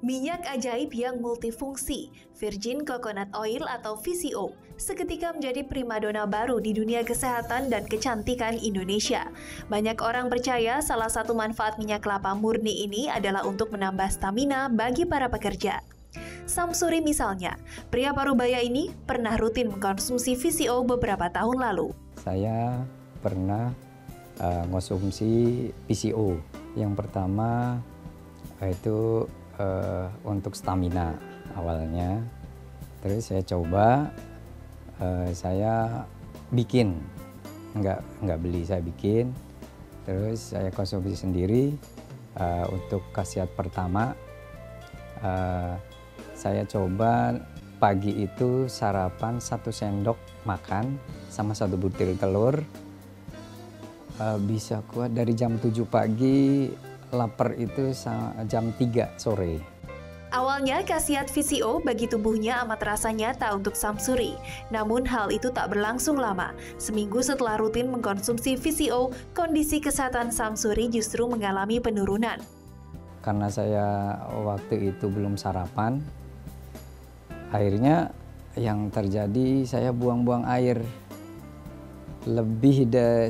Minyak ajaib yang multifungsi, virgin coconut oil atau VCO, seketika menjadi primadona baru di dunia kesehatan dan kecantikan Indonesia. Banyak orang percaya salah satu manfaat minyak kelapa murni ini adalah untuk menambah stamina bagi para pekerja. Samsuri misalnya, pria parubaya ini pernah rutin mengkonsumsi VCO beberapa tahun lalu. Saya pernah mengkonsumsi VCO. Yang pertama itu untuk stamina awalnya, terus saya coba, saya bikin, nggak beli, saya bikin, terus saya konsumsi sendiri. Untuk khasiat pertama, saya coba pagi itu sarapan 1 sendok makan sama 1 butir telur, bisa kuat dari jam 7 pagi. Lapar itu jam 3 sore. Awalnya khasiat VCO bagi tubuhnya amat terasa nyata untuk Samsuri. Namun hal itu tak berlangsung lama. Seminggu setelah rutin mengkonsumsi VCO, kondisi kesehatan Samsuri justru mengalami penurunan. Karena saya waktu itu belum sarapan, akhirnya yang terjadi saya buang-buang air.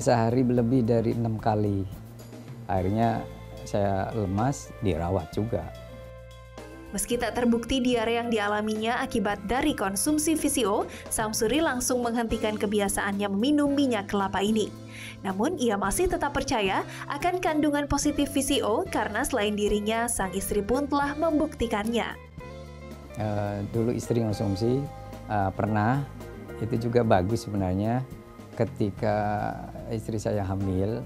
Sehari lebih dari 6 kali. Akhirnya saya lemas, dirawat juga. Meski tak terbukti diare yang dialaminya akibat dari konsumsi VCO, Samsuri langsung menghentikan kebiasaannya meminum minyak kelapa ini. Namun ia masih tetap percaya akan kandungan positif VCO karena selain dirinya, sang istri pun telah membuktikannya. Dulu istri konsumsi, pernah, itu juga bagus sebenarnya. Ketika istri saya hamil,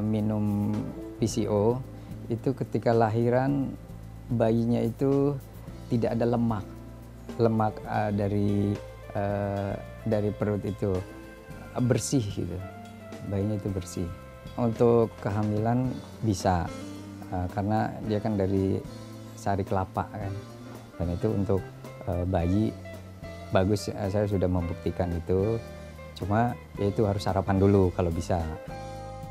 minum VCO, itu ketika lahiran bayinya itu tidak ada lemak dari perut itu bersih gitu, bayinya itu bersih. Untuk kehamilan bisa, karena dia kan dari sari kelapa kan, dan itu untuk bayi bagus. Saya sudah membuktikan itu, cuma ya itu harus sarapan dulu kalau bisa.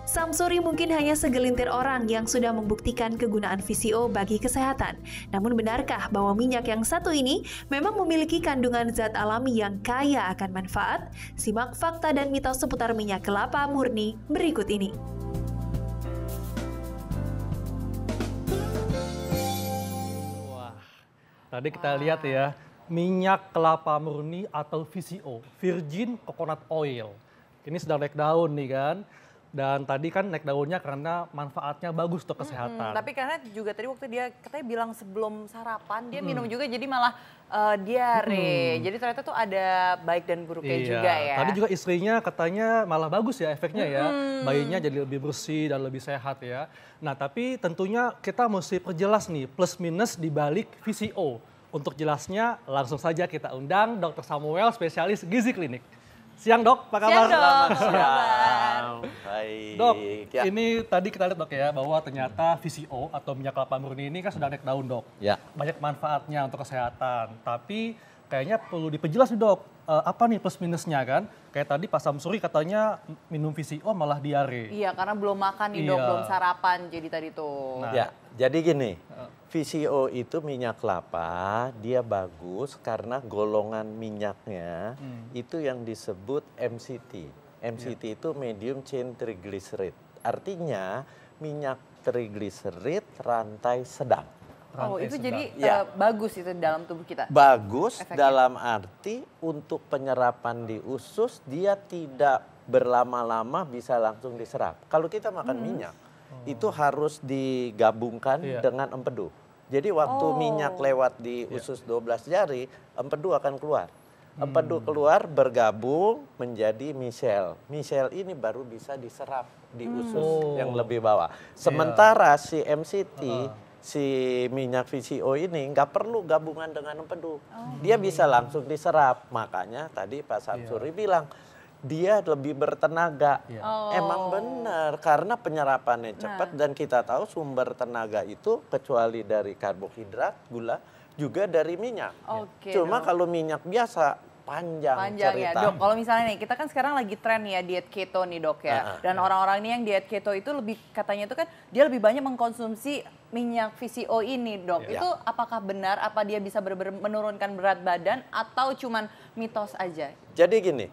Samsuri mungkin hanya segelintir orang yang sudah membuktikan kegunaan VCO bagi kesehatan. Namun benarkah bahwa minyak yang satu ini memang memiliki kandungan zat alami yang kaya akan manfaat? Simak fakta dan mitos seputar minyak kelapa murni berikut ini. Wah, tadi kita lihat ya, minyak kelapa murni atau VCO, virgin coconut oil. Ini sedang naik daun nih kan. Dan tadi kan naik daunnya karena manfaatnya bagus untuk kesehatan. Tapi karena juga tadi waktu dia katanya bilang sebelum sarapan dia minum juga jadi malah diare. Jadi ternyata tuh ada baik dan buruknya juga ya. Tadi juga istrinya katanya malah bagus ya efeknya ya. Bayinya jadi lebih bersih dan lebih sehat ya. Nah tapi tentunya kita mesti perjelas nih plus minus di balik VCO. Untuk jelasnya langsung saja kita undang Dr. Samuel, spesialis gizi klinik. Siang dok, apa kabar? Siang dok. Baik. Dok, ini tadi kita lihat dok ya bahwa ternyata VCO atau minyak kelapa murni ini kan sudah naik daun dok. Ya. Banyak manfaatnya untuk kesehatan. Tapi kayaknya perlu diperjelas nih dok, apa nih plus minusnya kan? Kayak tadi Pak Samsuri katanya minum VCO malah diare. Iya karena belum makan nih dok, belum sarapan jadi tadi tuh. Nah. Ya, jadi gini, VCO itu minyak kelapa, dia bagus karena golongan minyaknya itu yang disebut MCT. MCT itu medium chain triglyceride. Artinya minyak trigliserid rantai sedang. Oh itu sedang. jadi bagus itu dalam tubuh kita? Bagus efeknya. dalam arti untuk penyerapan di usus dia tidak berlama-lama bisa langsung diserap. Kalau kita makan minyak itu harus digabungkan dengan empedu. Jadi waktu minyak lewat di usus 12 jari, empedu akan keluar. Empedu keluar bergabung menjadi misel. Misel ini baru bisa diserap di usus yang lebih bawah. Sementara si MCT, si minyak VCO ini nggak perlu gabungan dengan empedu. Dia bisa langsung diserap. Makanya tadi Pak Samsuri bilang, dia lebih bertenaga. Emang benar, karena penyerapannya cepat dan kita tahu sumber tenaga itu kecuali dari karbohidrat, gula, juga dari minyak. Cuma kalau minyak biasa panjang ya cerita. Dok, kalau misalnya nih, kita kan sekarang lagi tren ya diet keto nih Dok ya. Dan orang-orang ini yang diet keto itu lebih, katanya itu kan dia lebih banyak mengkonsumsi minyak VCO ini Dok. Itu apakah benar, apa dia bisa menurunkan berat badan atau cuman mitos aja? Jadi gini,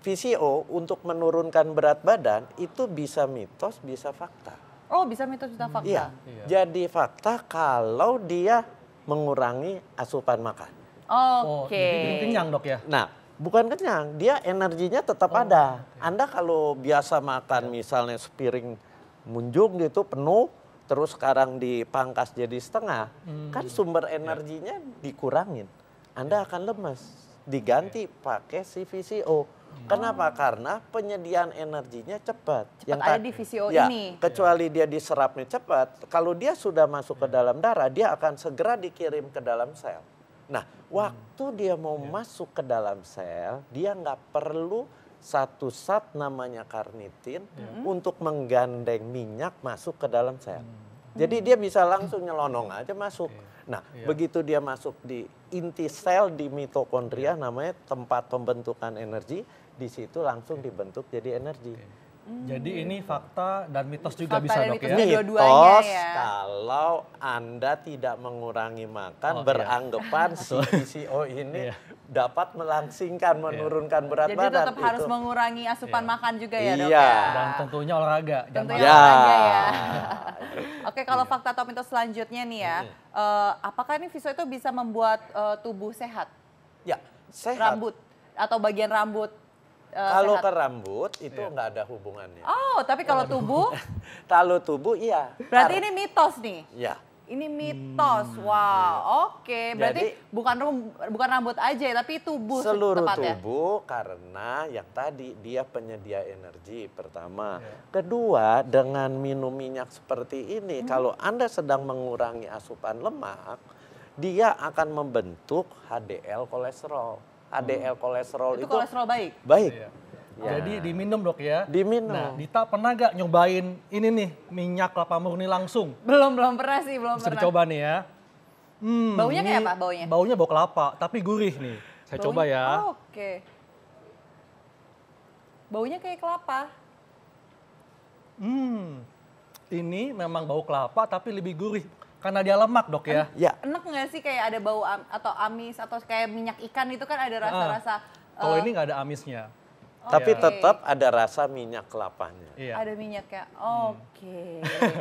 VCO untuk menurunkan berat badan itu bisa mitos, bisa fakta. Oh, bisa mitos, bisa fakta. Iya. Jadi fakta kalau dia mengurangi asupan makan. Oh, jadi kenyang Dok ya? Nah, bukan kenyang, dia energinya tetap ada. Anda kalau biasa makan misalnya sepiring munjung gitu penuh, terus sekarang dipangkas jadi setengah, kan sumber energinya dikurangin. Anda akan lemes, diganti pakai si VCO. Kenapa? Karena penyediaan energinya cepat. Yang ada di VCO ini. Kecuali dia diserapnya cepat, kalau dia sudah masuk ke dalam darah, dia akan segera dikirim ke dalam sel. Nah, waktu dia mau masuk ke dalam sel, dia nggak perlu satu zat namanya karnitin untuk menggandeng minyak masuk ke dalam sel. Jadi dia bisa langsung nyelonong aja masuk. Nah, begitu dia masuk di inti sel di mitokondria, namanya tempat pembentukan energi, di situ langsung dibentuk jadi energi. Jadi ini fakta dan mitos juga bisa Dok ya? Mitos kalau Anda tidak mengurangi makan, beranggapan si VCO ini dapat melangsingkan, menurunkan berat badan. Jadi tetap harus mengurangi asupan makan juga ya Dok ya? Dan tentunya olahraga. Tentunya olahraga ya. Oke, kalau fakta atau mitos selanjutnya nih ya, apakah ini VCO itu bisa membuat tubuh sehat? Ya, sehat. Rambut atau bagian rambut kalau sehat? ke rambut itu nggak ada hubungannya. Oh, tapi kalau tubuh? Kalau tubuh iya. Berarti ini mitos nih? Iya. Ini mitos, wow, oke. Berarti bukan rambut aja, tapi tubuh seluruh tepatnya. tubuh, karena yang tadi dia penyedia energi pertama. Kedua, dengan minum minyak seperti ini, kalau Anda sedang mengurangi asupan lemak, dia akan membentuk HDL kolesterol. HDL kolesterol itu kolesterol baik? Baik. Ya. Jadi diminum Dok ya? Diminum. Nah, Dita pernah gak nyobain ini nih, minyak kelapa murni langsung? Belum pernah sih, belum Bisa pernah. dicoba nih ya. Baunya kayak apa baunya? Baunya bau kelapa, tapi gurih nih. Saya coba ya. Oke. Baunya kayak kelapa. Ini memang bau kelapa tapi lebih gurih. Karena dia lemak Dok ya? Ya. Enak nggak sih kayak ada bau atau amis atau kayak minyak ikan itu kan ada rasa-rasa. Kalau ini nggak ada amisnya. Tapi tetap ada rasa minyak kelapanya. Iya. Ada minyaknya, oke.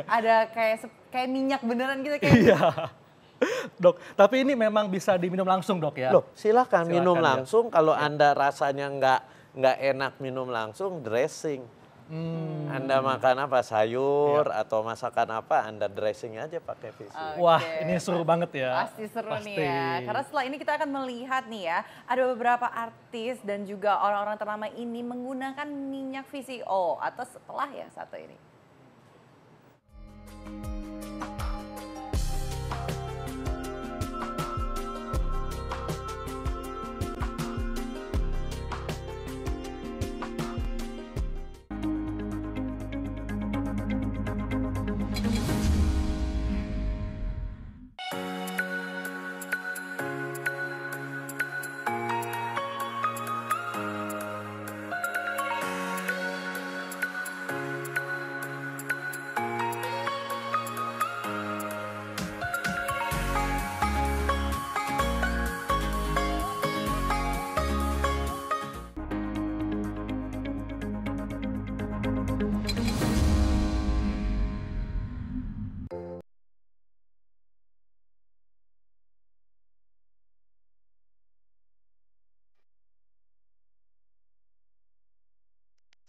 Ada kayak minyak beneran gitu kayak. Iya. Dok, tapi ini memang bisa diminum langsung Dok ya? Loh, silakan minum ya. langsung. Kalau Anda rasanya nggak enak minum langsung, dressing. Anda makan apa, sayur atau masakan apa, Anda dressing aja pakai VCO. Wah, ini seru banget ya. Pasti seru nih ya. Karena setelah ini kita akan melihat nih ya, ada beberapa artis dan juga orang-orang ternama ini menggunakan minyak VCO atau setelah yang satu ini.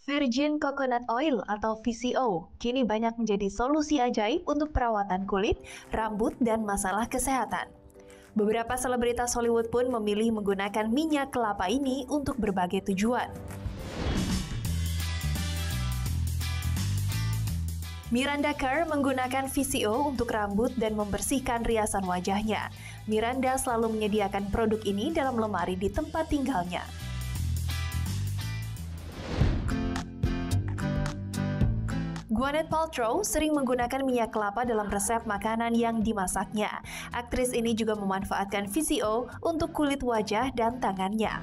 Virgin Coconut Oil atau VCO kini banyak menjadi solusi ajaib untuk perawatan kulit, rambut, dan masalah kesehatan. Beberapa selebritas Hollywood pun memilih menggunakan minyak kelapa ini untuk berbagai tujuan. Miranda Kerr menggunakan VCO untuk rambut dan membersihkan riasan wajahnya. Miranda selalu menyediakan produk ini dalam lemari di tempat tinggalnya. Gwyneth Paltrow sering menggunakan minyak kelapa dalam resep makanan yang dimasaknya. Aktris ini juga memanfaatkan VCO untuk kulit wajah dan tangannya.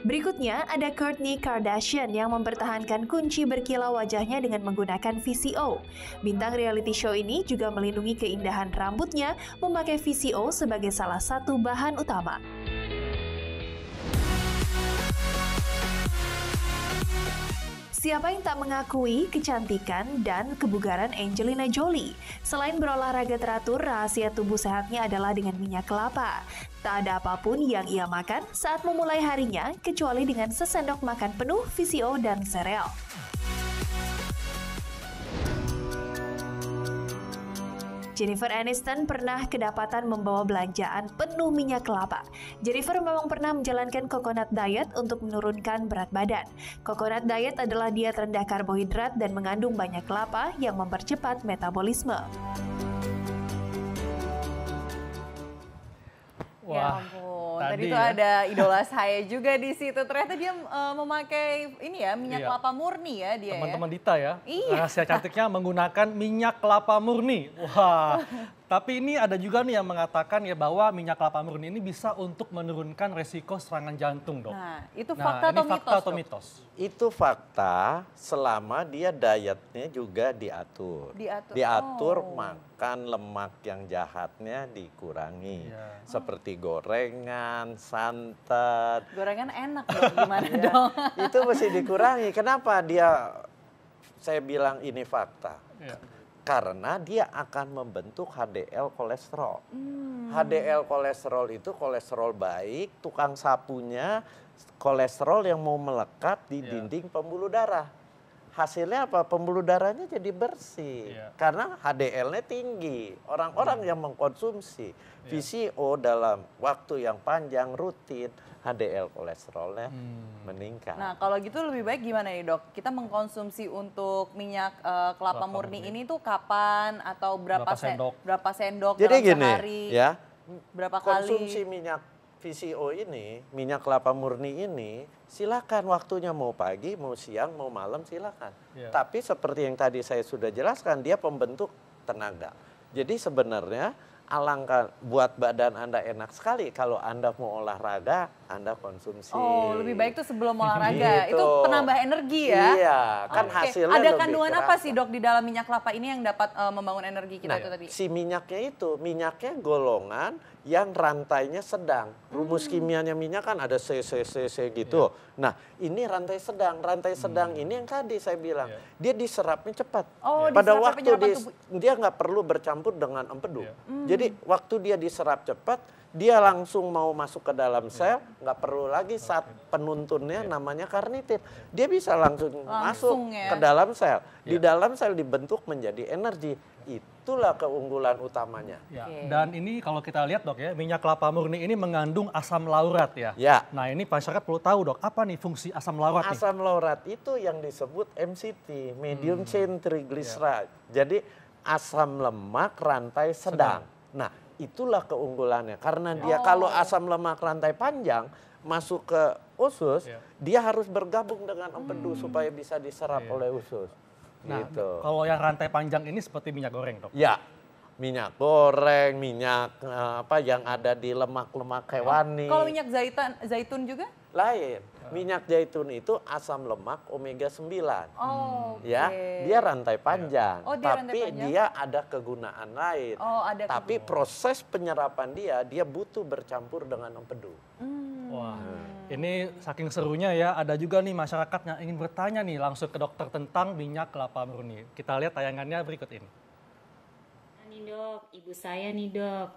Berikutnya ada Kourtney Kardashian yang mempertahankan kunci berkilau wajahnya dengan menggunakan VCO. Bintang reality show ini juga melindungi keindahan rambutnya memakai VCO sebagai salah satu bahan utama. Siapa yang tak mengakui kecantikan dan kebugaran Angelina Jolie? Selain berolahraga teratur, rahasia tubuh sehatnya adalah dengan minyak kelapa. Tak ada apapun yang ia makan saat memulai harinya, kecuali dengan sesendok makan penuh VCO dan sereal. Jennifer Aniston pernah kedapatan membawa belanjaan penuh minyak kelapa. Jennifer memang pernah menjalankan coconut diet untuk menurunkan berat badan. Coconut diet adalah diet rendah karbohidrat dan mengandung banyak kelapa yang mempercepat metabolisme. Ya ampun, tadi tuh ada idola saya juga di situ. Ternyata dia memakai ini ya, minyak kelapa murni ya dia. Teman-teman Dita ya, iya. rahasia cantiknya menggunakan minyak kelapa murni. Wah, tapi ini ada juga nih yang mengatakan ya bahwa minyak kelapa murni ini bisa untuk menurunkan resiko serangan jantung, Dok. Nah, itu fakta atau mitos? Atau mitos? Itu fakta selama dia dietnya juga diatur. Diatur makan lemak yang jahatnya dikurangi. Seperti gorengan, santan. Gorengan enak dong, gimana dong? Itu mesti dikurangi. Kenapa saya bilang ini fakta? Karena dia akan membentuk HDL kolesterol. HDL kolesterol itu kolesterol baik, tukang sapunya kolesterol yang mau melekat di dinding pembuluh darah. Hasilnya apa? Pembuluh darahnya jadi bersih. Karena HDL-nya tinggi. Orang-orang yang mengkonsumsi VCO dalam waktu yang panjang rutin, HDL kolesterolnya meningkat. Nah, kalau gitu lebih baik gimana nih, Dok? Kita mengkonsumsi untuk minyak kelapa murni ini tuh kapan atau berapa sendok Jadi dalam gini, sehari? ya. Berapa kali? Konsumsi minyak VCO ini, minyak kelapa murni ini, silakan waktunya mau pagi, mau siang, mau malam silakan. Tapi seperti yang tadi saya sudah jelaskan, dia pembentuk tenaga. Jadi sebenarnya alangkah buat badan Anda enak sekali kalau Anda mau olahraga, Anda konsumsi. Oh, lebih baik tuh sebelum olahraga. Gitu. Itu penambah energi ya? Iya, kan hasilnya ada lebih kandungan kerasa. apa sih, Dok, di dalam minyak kelapa ini yang dapat membangun energi kita itu tadi? Si minyaknya golongan yang rantainya sedang. Rumus kimianya minyak kan ada C gitu. Nah, ini rantai sedang. Rantai sedang ini yang tadi saya bilang, dia diserapnya cepat. Oh, pada diserap waktu dia nggak perlu bercampur dengan empedu. Jadi waktu dia diserap cepat, dia langsung mau masuk ke dalam sel, nggak perlu lagi saat penuntunnya namanya karnitin. Dia bisa langsung masuk ke dalam sel. Di dalam sel dibentuk menjadi energi. Itulah keunggulan utamanya. Dan ini kalau kita lihat, Dok ya, minyak kelapa murni ini mengandung asam laurat ya. Nah, ini masyarakat perlu tahu, Dok, apa nih fungsi asam laurat nih? Asam laurat itu yang disebut MCT, medium chain triglyceride. Jadi asam lemak rantai sedang. Nah, itulah keunggulannya. Karena dia kalau asam lemak rantai panjang masuk ke usus, dia harus bergabung dengan empedu supaya bisa diserap oleh usus. Nah, gitu. kalau yang rantai panjang ini seperti minyak goreng, Dok? Ya, minyak goreng, minyak yang ada di lemak-lemak hewani. Kalau minyak zaitun juga? Lain. Minyak zaitun itu asam lemak omega 9. Oh, ya, dia rantai panjang. Oh, tapi dia ada kegunaan lain. Oh, ada tapi proses penyerapan dia butuh bercampur dengan empedu. Wah, ini saking serunya ya, ada juga nih masyarakat yang ingin bertanya nih langsung ke dokter tentang minyak kelapa murni. Kita lihat tayangannya berikut ini. Nih Dok, ibu saya nih Dok,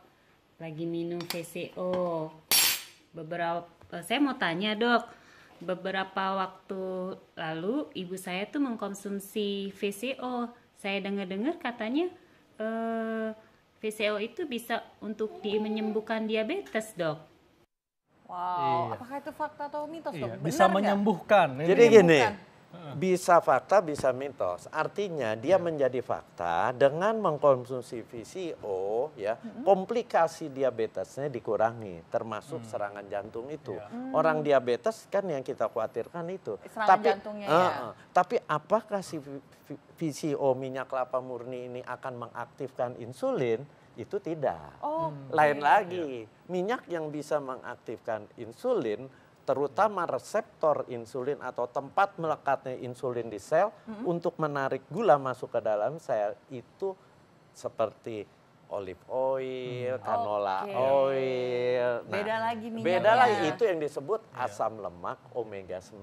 lagi minum VCO. Saya mau tanya Dok, beberapa waktu lalu ibu saya tuh mengkonsumsi VCO. Saya dengar-dengar katanya VCO itu bisa untuk menyembuhkan diabetes, Dok. Wow, apakah itu fakta atau mitos, Dok? Bisa menyembuhkan. Jadi gini, Bisa fakta, bisa mitos. Artinya dia menjadi fakta dengan mengkonsumsi VCO, ya, komplikasi diabetesnya dikurangi, termasuk serangan jantung itu. Orang diabetes kan yang kita khawatirkan itu. Serangan jantungnya ya. Tapi apakah si VCO minyak kelapa murni ini akan mengaktifkan insulin? Itu tidak. Lain lagi, minyak yang bisa mengaktifkan insulin, terutama reseptor insulin atau tempat melekatnya insulin di sel untuk menarik gula masuk ke dalam sel itu seperti olive oil, canola oil. Nah, beda lagi minyaknya. Beda lagi, itu yang disebut asam lemak omega 9.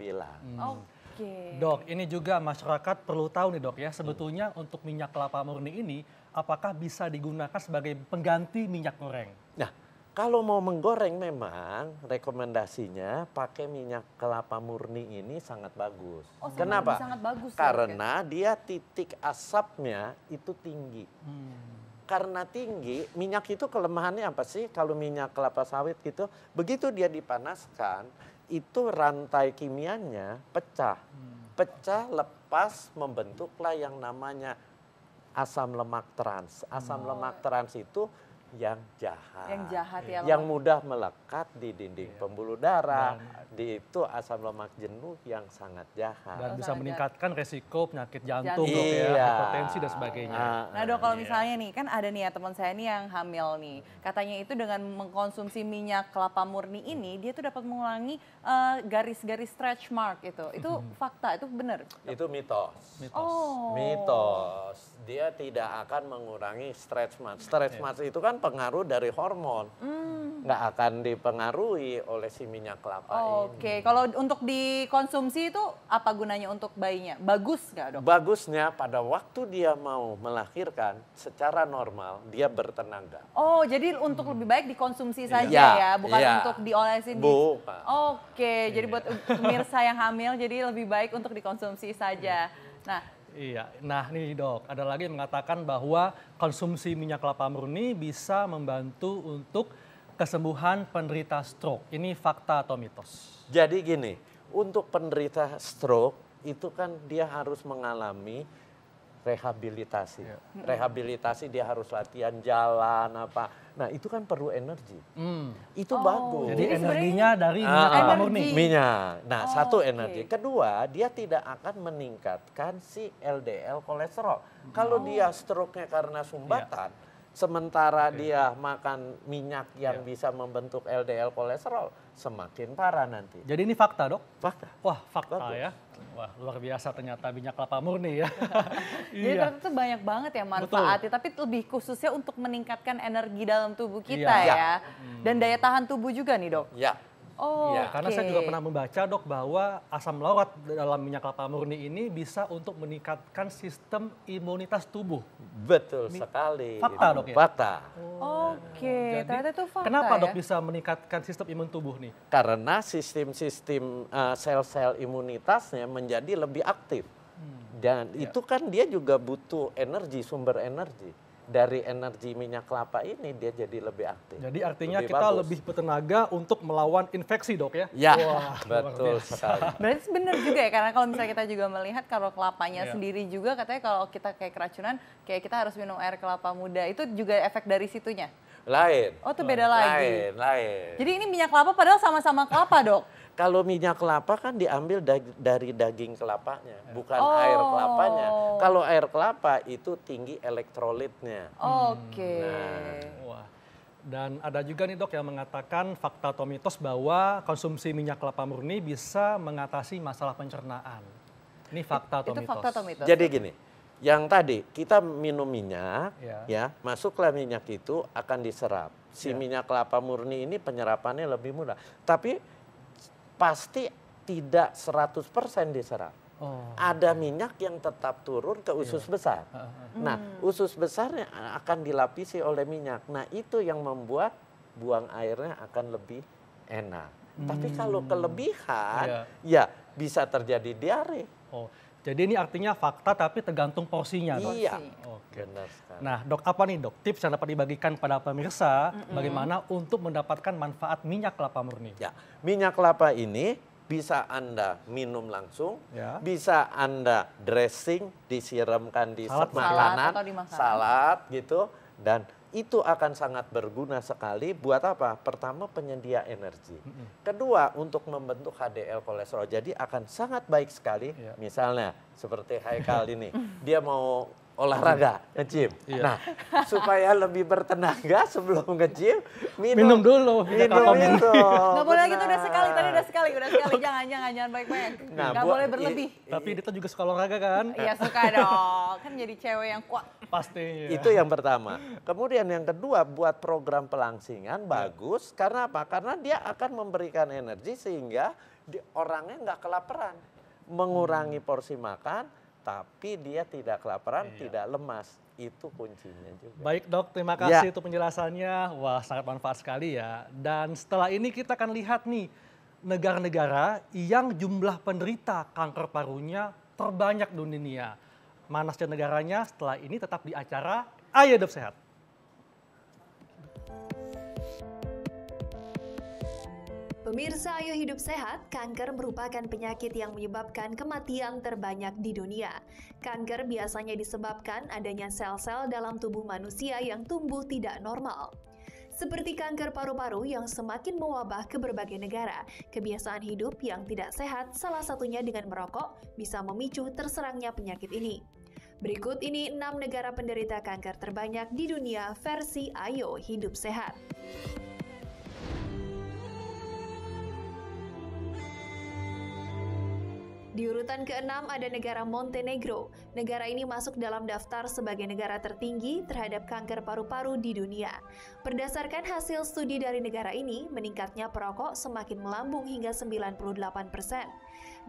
Dok, ini juga masyarakat perlu tahu nih dok ya, sebetulnya untuk minyak kelapa murni ini apakah bisa digunakan sebagai pengganti minyak goreng? Nah, kalau mau menggoreng memang rekomendasinya pakai minyak kelapa murni ini sangat bagus. Kenapa? Sangat bagus. Karena dia titik asapnya itu tinggi. Karena tinggi, minyak itu kelemahannya apa sih? Kalau minyak kelapa sawit gitu, begitu dia dipanaskan, itu rantai kimianya pecah. Pecah, lepas, membentuklah yang namanya asam lemak trans. Asam lemak trans itu yang jahat. Yang jahat ya. Yang mudah melekat di dinding pembuluh darah. Di itu asam lemak jenuh yang sangat jahat. Dan bisa meningkatkan resiko penyakit jantung, dok ya, hipertensi dan sebagainya. Nah dok, kalau misalnya nih, kan ada nih ya teman saya nih yang hamil nih. Katanya itu dengan mengkonsumsi minyak kelapa murni ini, dia tuh dapat mengurangi garis-garis stretch mark itu. Itu fakta, itu benar? Itu mitos. Oh. Mitos. Dia tidak akan mengurangi stretch mark. Stretch mark itu kan pengaruh dari hormon. Nggak akan dipengaruhi oleh si minyak kelapa ini. Oke, kalau untuk dikonsumsi itu apa gunanya untuk bayinya? Bagus nggak dok? Bagusnya pada waktu dia mau melahirkan secara normal dia bertenaga. Oh, jadi untuk lebih baik dikonsumsi saja ya, bukan untuk diolesin. Bukan. Oke, jadi buat pemirsa yang hamil jadi lebih baik untuk dikonsumsi saja. Nah, iya, nah nih dok, ada lagi yang mengatakan bahwa konsumsi minyak kelapa murni bisa membantu untuk kesembuhan penderita stroke. Ini fakta atau mitos? Jadi gini, untuk penderita stroke itu kan dia harus mengalami rehabilitasi. Rehabilitasi dia harus latihan jalan apa. Nah itu kan perlu energi. Itu bagus. Jadi energinya dari minyak kelapa murni. Minyak. Nah satu energi. Kedua dia tidak akan meningkatkan si LDL kolesterol. Kalau dia stroke-nya karena sumbatan, sementara dia makan minyak yang bisa membentuk LDL kolesterol, semakin parah nanti. Jadi ini fakta dok? Fakta. Wah fakta Bagus. ya. Wah luar biasa ternyata minyak kelapa murni ya. jadi ternyata tuh banyak banget ya manfaatnya, tapi lebih khususnya untuk meningkatkan energi dalam tubuh kita ya. Dan daya tahan tubuh juga nih dok. Ya. Oh, Ya, karena saya juga pernah membaca dok bahwa asam laurat dalam minyak kelapa murni ini bisa untuk meningkatkan sistem imunitas tubuh. Betul sekali. Fakta, Dok, ya? Fakta. Oke, ternyata itu fakta Kenapa ya. dok bisa meningkatkan sistem imun tubuh nih? Karena sistem-sistem sel-sel imunitasnya menjadi lebih aktif. Dan itu kan dia juga butuh energi, sumber energi. Dari energi minyak kelapa ini dia jadi lebih aktif. Jadi artinya Lebih kita bagus. lebih bertenaga untuk melawan infeksi dok ya? Ya, Wah, betul luar biasa. sekali. Berarti benar juga ya, karena kalau misalnya kita juga melihat kalau kelapanya sendiri juga katanya kalau kita kayak keracunan, kayak kita harus minum air kelapa muda, itu juga efek dari situnya? Lain. Oh itu beda lagi. Lain. Jadi ini minyak kelapa padahal sama-sama kelapa dok? Kalau minyak kelapa kan diambil dari daging kelapanya, bukan air kelapanya. Kalau air kelapa itu tinggi elektrolitnya. Oke. Wah. Dan ada juga nih dok yang mengatakan fakta atau mitos bahwa konsumsi minyak kelapa murni bisa mengatasi masalah pencernaan. Ini fakta atau Itu mitos? fakta atau mitos? Jadi gini, yang tadi kita minum minyak, Ya. ya masuklah minyak itu akan diserap. Si minyak kelapa murni ini penyerapannya lebih mudah, tapi pasti tidak 100% diserap. Oh. Ada minyak yang tetap turun ke usus besar. Nah, usus besarnya akan dilapisi oleh minyak. Nah, itu yang membuat buang airnya akan lebih enak. Tapi kalau kelebihan, ya bisa terjadi diare. Oh, jadi ini artinya fakta tapi tergantung porsinya dok? Iya. Oke. Benar sekali. Nah dok, apa nih dok tips yang dapat dibagikan pada pemirsa bagaimana untuk mendapatkan manfaat minyak kelapa murni? Ya, minyak kelapa ini bisa Anda minum langsung, Ya. bisa Anda dressing, disiramkan di Salad makanan, atau di makanan. salad gitu, dan itu akan sangat berguna sekali buat apa? Pertama, penyedia energi. Kedua, untuk membentuk HDL kolesterol. Jadi akan sangat baik sekali. Iya. Misalnya seperti Haikal ini, dia mau olahraga, nge-gym. Iya. Nah, supaya lebih bertenaga sebelum nge-gym, Minum dulu, minum Vitamin. itu. Nggak boleh gitu, udah Benar. sekali, tadi udah sekali, jangan banyak-banyak. Nah, Nggak boleh berlebih. Tapi Dita juga suka olahraga kan? Iya suka dong, kan jadi cewek yang kuat. Pasti. Itu yang pertama. Kemudian yang kedua, buat program pelangsingan bagus. Karena apa? Karena dia akan memberikan energi sehingga orangnya nggak kelaparan. Mengurangi porsi makan, tapi dia tidak kelaparan, tidak lemas. Itu kuncinya juga. Baik dok, terima kasih untuk penjelasannya. Wah, sangat manfaat sekali ya. Dan setelah ini kita akan lihat nih, negara-negara yang jumlah penderita kanker parunya terbanyak di dunia. Mana saja negaranya, setelah ini tetap di acara Ayo Hidup Sehat. Pemirsa Ayo Hidup Sehat, kanker merupakan penyakit yang menyebabkan kematian terbanyak di dunia. Kanker biasanya disebabkan adanya sel-sel dalam tubuh manusia yang tumbuh tidak normal. Seperti kanker paru-paru yang semakin mewabah ke berbagai negara, kebiasaan hidup yang tidak sehat, salah satunya dengan merokok, bisa memicu terserangnya penyakit ini. Berikut ini 6 negara penderita kanker terbanyak di dunia versi Ayo Hidup Sehat. Di urutan ke-6 ada negara Montenegro. Negara ini masuk dalam daftar sebagai negara tertinggi terhadap kanker paru-paru di dunia. Berdasarkan hasil studi dari negara ini, meningkatnya perokok semakin melambung hingga 98%.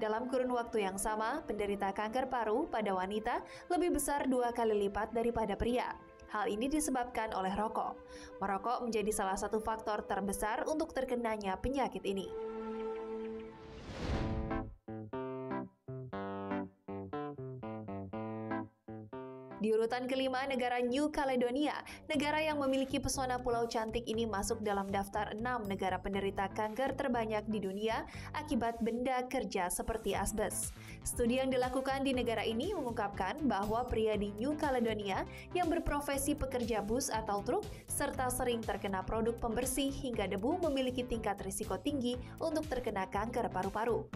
Dalam kurun waktu yang sama, penderita kanker paru pada wanita lebih besar 2 kali lipat daripada pria. Hal ini disebabkan oleh rokok. Merokok menjadi salah satu faktor terbesar untuk terkenanya penyakit ini. Di urutan kelima, negara New Caledonia. Negara yang memiliki pesona pulau cantik ini masuk dalam daftar 6 negara penderita kanker terbanyak di dunia akibat benda kerja seperti asbes. Studi yang dilakukan di negara ini mengungkapkan bahwa pria di New Caledonia yang berprofesi pekerja bus atau truk serta sering terkena produk pembersih hingga debu memiliki tingkat risiko tinggi untuk terkena kanker paru-paru.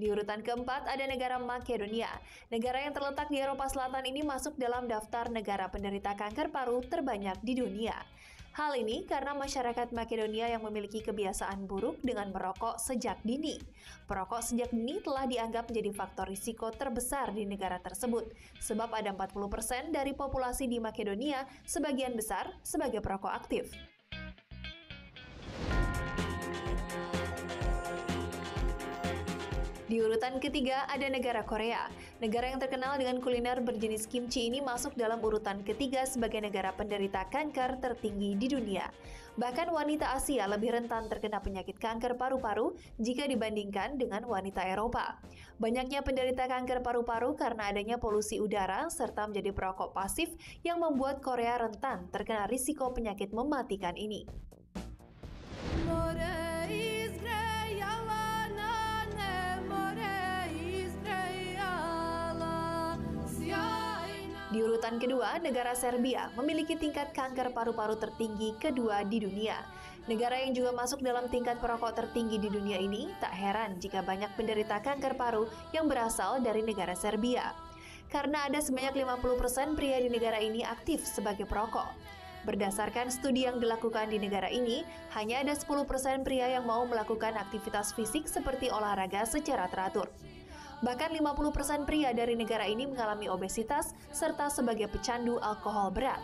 Di urutan keempat ada negara Makedonia. Negara yang terletak di Eropa Selatan ini masuk dalam daftar negara penderita kanker paru terbanyak di dunia. Hal ini karena masyarakat Makedonia yang memiliki kebiasaan buruk dengan merokok sejak dini. Perokok sejak dini telah dianggap menjadi faktor risiko terbesar di negara tersebut, sebab ada 40% dari populasi di Makedonia sebagian besar sebagai perokok aktif. Di urutan ketiga ada negara Korea. Negara yang terkenal dengan kuliner berjenis kimchi ini masuk dalam urutan ketiga sebagai negara penderita kanker tertinggi di dunia. Bahkan wanita Asia lebih rentan terkena penyakit kanker paru-paru jika dibandingkan dengan wanita Eropa. Banyaknya penderita kanker paru-paru karena adanya polusi udara serta menjadi perokok pasif yang membuat Korea rentan terkena risiko penyakit mematikan ini. Di urutan kedua, negara Serbia memiliki tingkat kanker paru-paru tertinggi kedua di dunia. Negara yang juga masuk dalam tingkat perokok tertinggi di dunia ini, tak heran jika banyak penderita kanker paru yang berasal dari negara Serbia. Karena ada sebanyak 50% pria di negara ini aktif sebagai perokok. Berdasarkan studi yang dilakukan di negara ini, hanya ada 10% pria yang mau melakukan aktivitas fisik seperti olahraga secara teratur. Bahkan 50% pria dari negara ini mengalami obesitas serta sebagai pecandu alkohol berat.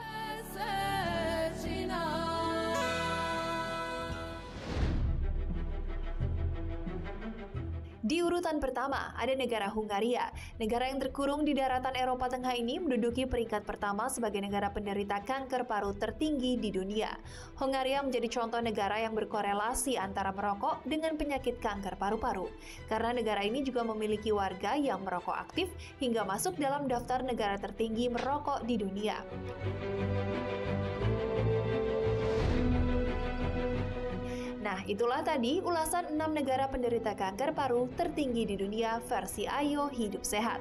Di urutan pertama, ada negara Hungaria. Negara yang terkurung di daratan Eropa Tengah ini menduduki peringkat pertama sebagai negara penderita kanker paru tertinggi di dunia. Hungaria menjadi contoh negara yang berkorelasi antara merokok dengan penyakit kanker paru-paru. Karena negara ini juga memiliki warga yang merokok aktif hingga masuk dalam daftar negara tertinggi merokok di dunia. Nah, itulah tadi ulasan 6 negara penderita kanker paru tertinggi di dunia versi Ayo Hidup Sehat.